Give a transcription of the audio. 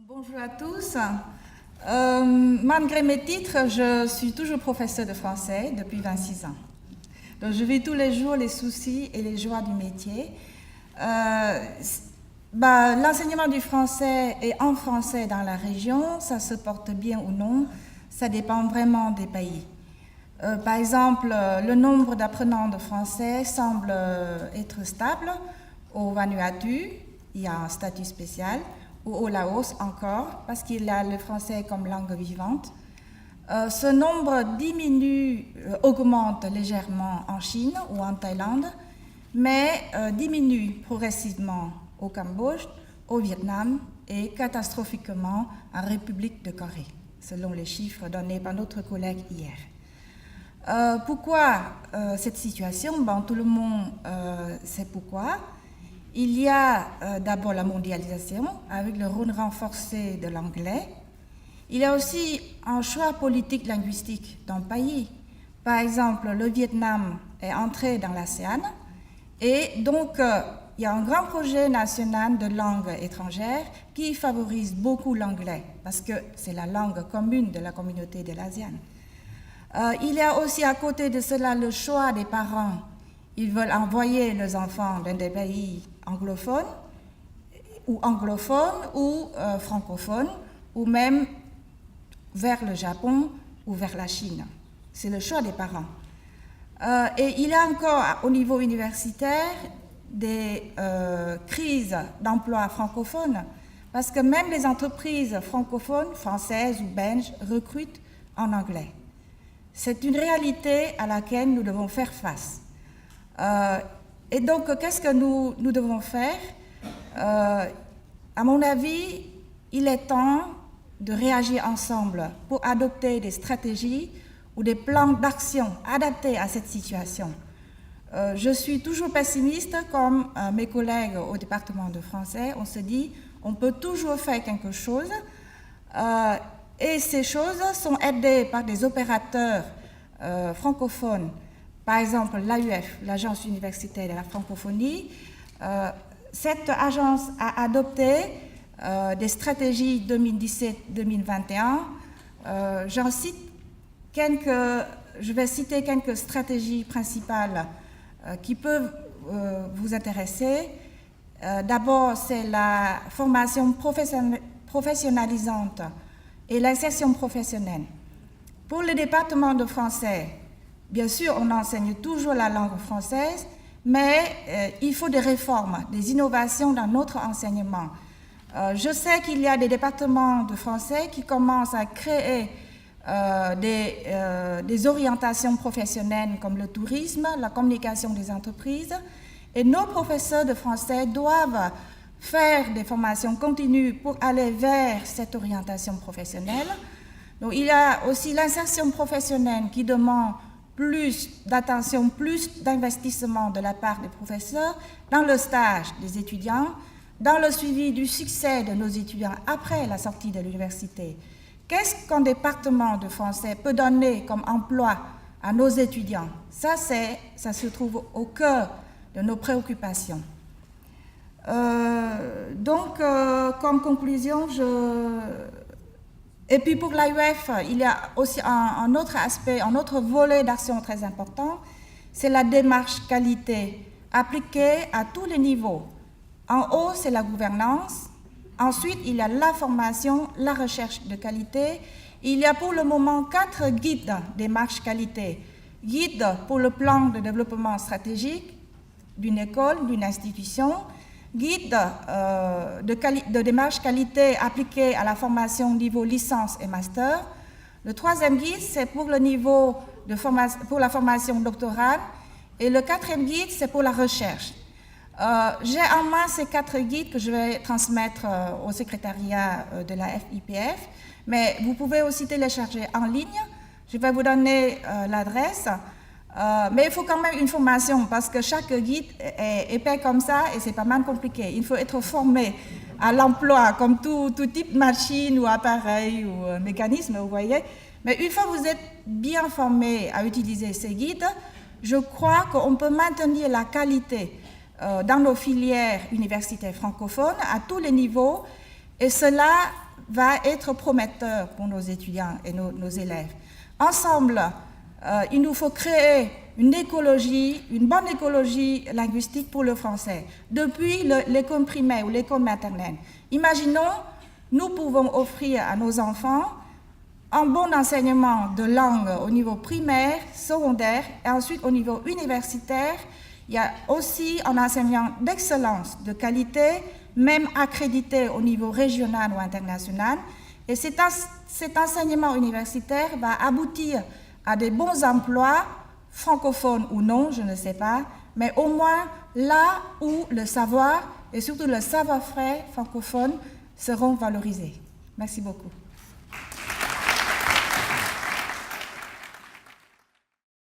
Bonjour à tous. Malgré mes titres, je suis toujours professeure de français depuis 26 ans. Donc je vis tous les jours les soucis et les joies du métier. L'enseignement du français et en français dans la région, ça se porte bien ou non, ça dépend vraiment des pays. Par exemple, le nombre d'apprenants de français semble être stable. Au Vanuatu, il y a un statut spécial, ou au Laos encore, parce qu'il y a le français comme langue vivante. Ce nombre augmente légèrement en Chine ou en Thaïlande, mais diminue progressivement au Cambodge, au Vietnam et catastrophiquement en République de Corée, selon les chiffres donnés par notre collègue hier. Pourquoi cette situation? Tout le monde sait pourquoi. Il y a d'abord la mondialisation avec le rôle renforcé de l'anglais. Il y a aussi un choix politique linguistique dans le pays. Par exemple, le Vietnam est entré dans l'ASEAN et donc il y a un grand projet national de langue étrangère qui favorise beaucoup l'anglais parce que c'est la langue commune de la communauté de l'ASEAN. Il y a aussi à côté de cela le choix des parents. Ils veulent envoyer leurs enfants dans des pays anglophones ou francophones ou même vers le Japon ou vers la Chine. C'est le choix des parents. Et il y a encore au niveau universitaire des crises d'emploi francophones parce que même les entreprises francophones, françaises ou belges, recrutent en anglais. C'est une réalité à laquelle nous devons faire face. Et donc, qu'est-ce que nous devons faire? À mon avis, il est temps de réagir ensemble pour adopter des stratégies ou des plans d'action adaptés à cette situation. Je suis toujours pessimiste comme mes collègues au département de français. On se dit, on peut toujours faire quelque chose et ces choses sont aidées par des opérateurs francophones. Par exemple, l'AUF, l'Agence universitaire de la francophonie, cette agence a adopté des stratégies 2017-2021. Je vais citer quelques stratégies principales qui peuvent vous intéresser. D'abord, c'est la formation professionnalisante et l'insertion professionnelle. Pour le département de français, bien sûr, on enseigne toujours la langue française, mais il faut des réformes, des innovations dans notre enseignement. Je sais qu'il y a des départements de français qui commencent à créer des orientations professionnelles comme le tourisme, la communication des entreprises, et nos professeurs de français doivent faire des formations continues pour aller vers cette orientation professionnelle. Donc, il y a aussi l'insertion professionnelle qui demande plus d'attention, plus d'investissement de la part des professeurs dans le stage des étudiants, dans le suivi du succès de nos étudiants après la sortie de l'université. Qu'est-ce qu'un département de français peut donner comme emploi à nos étudiants? Ça se trouve au cœur de nos préoccupations. Comme conclusion, et puis pour l'AUF, il y a aussi un autre aspect, un autre volet d'action très important, c'est la démarche qualité appliquée à tous les niveaux. En haut, c'est la gouvernance. Ensuite, il y a la formation, la recherche de qualité. Il y a pour le moment 4 guides démarche qualité. Guide pour le plan de développement stratégique d'une école, d'une institution. Guide de démarche qualité appliquée à la formation niveau licence et master. Le 3e guide, c'est pour le niveau pour la formation doctorale. Et le 4e guide, c'est pour la recherche. J'ai en main ces 4 guides que je vais transmettre au secrétariat de la FIPF, mais vous pouvez aussi télécharger en ligne. Je vais vous donner l'adresse. Mais il faut quand même une formation parce que chaque guide est épais comme ça et c'est pas mal compliqué. Il faut être formé à l'emploi comme tout type de machine ou appareil ou mécanisme, vous voyez. Mais une fois que vous êtes bien formé à utiliser ces guides, je crois qu'on peut maintenir la qualité dans nos filières universitaires francophones à tous les niveaux et cela va être prometteur pour nos étudiants et nos élèves. Ensemble, il nous faut créer une bonne écologie linguistique pour le français, depuis l'école primaire ou l'école maternelle. Imaginons, nous pouvons offrir à nos enfants un bon enseignement de langue au niveau primaire, secondaire et ensuite au niveau universitaire. Il y a aussi un enseignant d'excellence, de qualité, même accrédité au niveau régional ou international. Et cet enseignement universitaire va aboutir à des bons emplois, francophones ou non, je ne sais pas, mais au moins là où le savoir et surtout le savoir-faire francophone seront valorisés. Merci beaucoup.